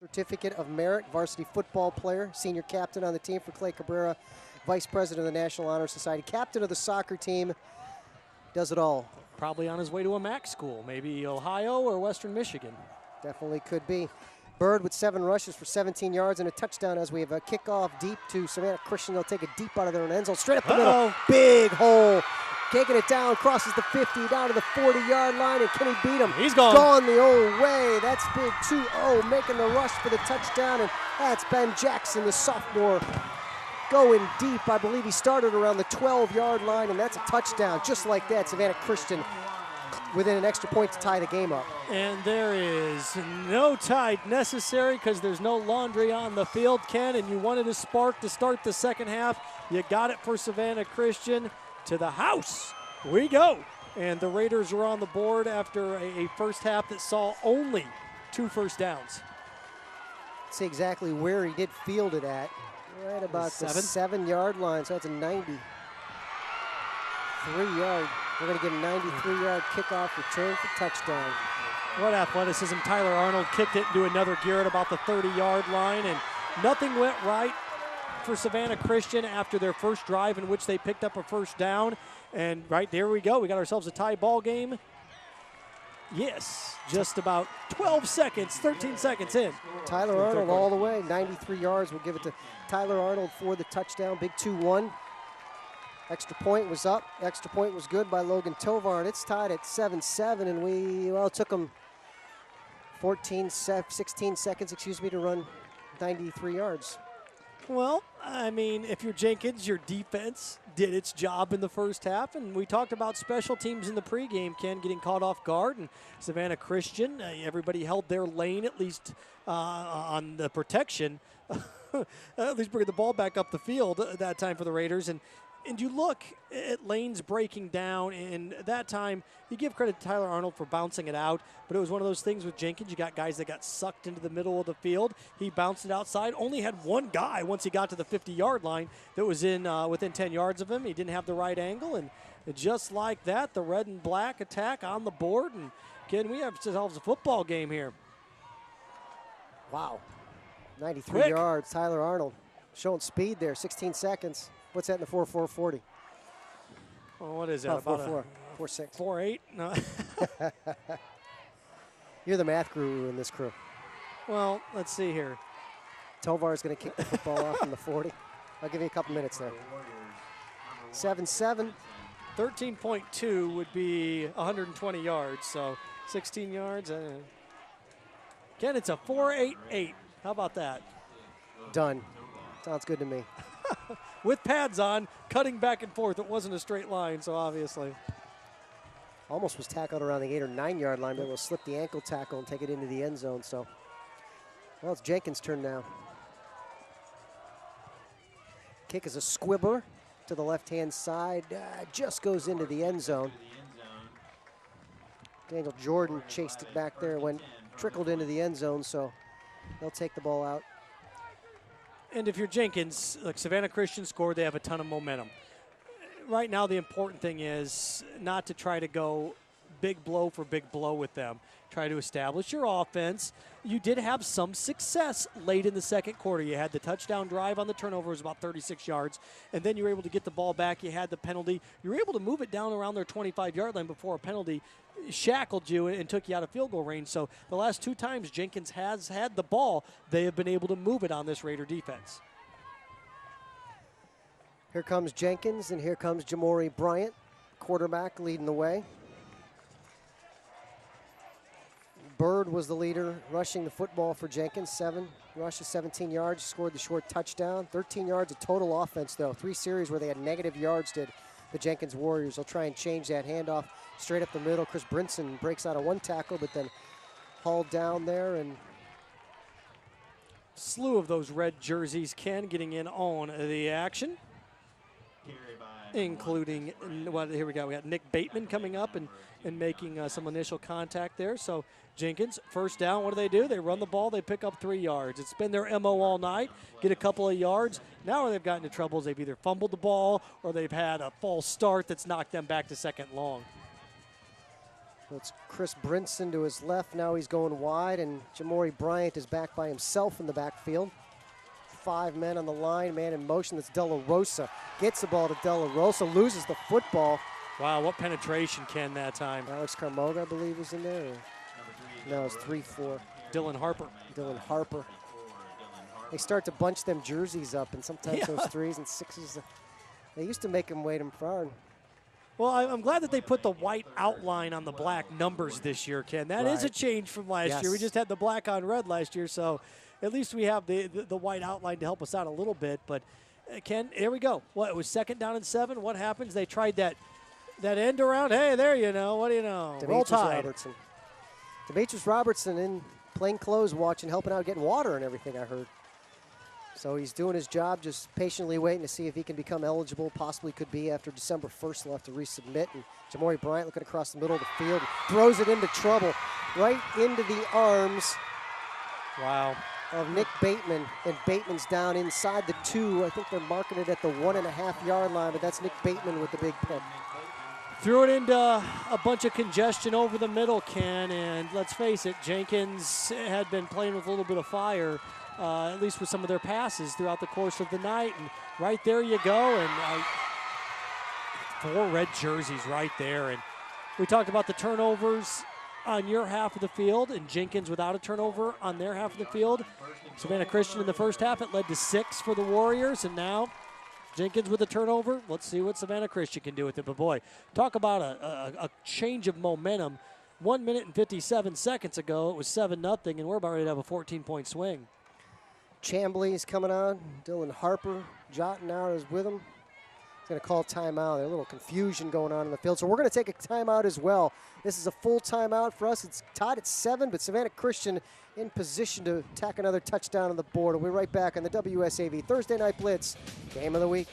Certificate of Merit, varsity football player, senior captain on the team for Clay Cabrera, vice president of the National Honor Society, captain of the soccer team, does it all. Probably on his way to a MAC school, maybe Ohio or Western Michigan. Definitely could be. Bird with 7 rushes for 17 yards and a touchdown as we have a kickoff deep to Savannah Christian. They'll take it deep out of their own end zone, straight up the middle. Big hole. Taking it down, crosses the 50, down to the 40-yard line, and can he beat him? He's gone. Gone the old way. That's big 2-0, making the rush for the touchdown, and that's Ben Jackson, the sophomore, going deep. I believe he started around the 12-yard line, and that's a touchdown. Just like that, Savannah Christian within an extra point to tie the game up. And there is no tie necessary because there's no laundry on the field, Ken, and you wanted a spark to start the second half. You got it for Savannah Christian. To the house we go. And the Raiders were on the board after a first half that saw only 2 first downs. See exactly where he did field it at. Right about the 7-yard line, so that's a 93-yard. We're going to get a 93-yard kickoff return for touchdown. What athleticism. Tyler Arnold kicked it into another gear at about the 30-yard line, and nothing went right for Savannah Christian after their first drive in which they picked up a first down. And right there we go. We got ourselves a tie ball game. Yes, just about 12 seconds, 13 seconds in. Tyler Arnold all the way, 93 yards. We'll give it to Tyler Arnold for the touchdown. Big 2-1. Extra point was up. Extra point was good by Logan Tovar, and it's tied at 7-7. And it took them 16 seconds, to run 93 yards. Well, I mean, if you're Jenkins, your defense did its job in the first half, and we talked about special teams in the pregame, Ken, getting caught off guard, and Savannah Christian, everybody held their lane at least on the protection, at least bringing the ball back up the field at that time for the Raiders. And you look at lanes breaking down, and that time you give credit to Tyler Arnold for bouncing it out, but it was one of those things with Jenkins. You got guys that got sucked into the middle of the field. He bounced it outside. Only had one guy once he got to the 50-yard line that was in within 10 yards of him. He didn't have the right angle, and just like that, the red and black attack on the board. And again, we have ourselves a football game here. Wow, 93 yards. Tyler Arnold showing speed there. 16 seconds. What's that in the 4.440? Well, what is that? About 4.4, 4.6. 4.8? No. You're the math guru in this crew. Well, let's see here. Tovar's going to kick the football off from the 40. I'll give you a couple minutes there. 7-7. 13.2 would be 120 yards, so 16 yards. Again, it's a 4.88. How about that? Done. Sounds good to me. With pads on, cutting back and forth. It wasn't a straight line, so obviously. Almost was tackled around the 8 or 9 yard line, but will slip the ankle tackle and take it into the end zone. So, well, it's Jenkins' turn now. Kick is a squibber to the left-hand side. Just goes into the end zone. Daniel Jordan chased it back there, trickled into the end zone, so they'll take the ball out. And if you're Jenkins, like Savannah Christian scored, they have a ton of momentum. Right now, the important thing is not to try to go big blow for big blow with them. Try to establish your offense. You did have some success late in the second quarter. You had the touchdown drive on the turnover, it was about 36 yards, and then you were able to get the ball back. You had the penalty. You were able to move it down around their 25-yard line before a penalty shackled you and took you out of field goal range. So the last 2 times Jenkins has had the ball, they have been able to move it on this Raider defense. Here comes Jenkins, and here comes Jamori Bryant, quarterback, leading the way. Bird was the leader rushing the football for Jenkins. 7 rushes, 17 yards, scored the short touchdown. 13 yards of total offense, though. 3 series where they had negative yards did the Jenkins Warriors. They'll try and change that handoff straight up the middle. Chris Brinson breaks out of 1 tackle, but then hauled down there. And slew of those red jerseys, Ken, getting in on the action, including, well, here we go. We got Nick Bateman coming up and making some initial contact there. So Jenkins, first down, what do? They run the ball, they pick up 3 yards. It's been their MO all night, get a couple of yards. Now where they've gotten into trouble is they've either fumbled the ball or they've had a false start that's knocked them back to second long. So it's Chris Brinson to his left. Now he's going wide, and Jamori Bryant is back by himself in the backfield. 5 men on the line, man in motion. That's De La Rosa. Gets the ball to De La Rosa, loses the football. Wow, what penetration, Ken, that time. Alex Carmoga, I believe, was in there. No, it's 3-4. Dylan Harper. Dylan Harper. They start to bunch them jerseys up, and sometimes those 3s and 6s, they used to make them wait them far. Well, I'm glad that they put the white outline on the black numbers this year, Ken. That is a change from last year. We just had the black on red last year, so at least we have the white outline to help us out a little bit. But, Ken, here we go. What, it was 2nd down and 7. What happens? They tried that end around. Hey, there you know. What do you know? Roll Tide. Demetrius Robertson in plain clothes watching, helping out, getting water and everything, I heard. So he's doing his job, just patiently waiting to see if he can become eligible. Possibly could be after December 1st. He'll have to resubmit. And Jamori Bryant looking across the middle of the field, throws it into trouble, right into the arms. Wow. Of Nick Bateman, and Bateman's down inside the 2. I think they're marking it at the 1.5-yard line, but that's Nick Bateman with the big pick. Threw it into a bunch of congestion over the middle, Ken, and let's face it, Jenkins had been playing with a little bit of fire, at least with some of their passes throughout the course of the night, and right there you go, and 4 red jerseys right there, and we talked about the turnovers on your half of the field, and Jenkins without a turnover on their half of the field. Savannah Christian in the first half, it led to 6 for the Warriors, and now Jenkins with a turnover. Let's see what Savannah Christian can do with it. But boy, talk about a change of momentum. 1 minute and 57 seconds ago, it was 7-0, and we're about ready to have a 14-point swing. Chambly's coming on. Dylan Harper jotting out is with him. He's going to call timeout. There's a little confusion going on in the field. So we're going to take a timeout as well. This is a full timeout for us. It's tied at 7, but Savannah Christian in position to tack another touchdown on the board. We'll be right back on the WSAV Thursday Night Blitz Game of the Week.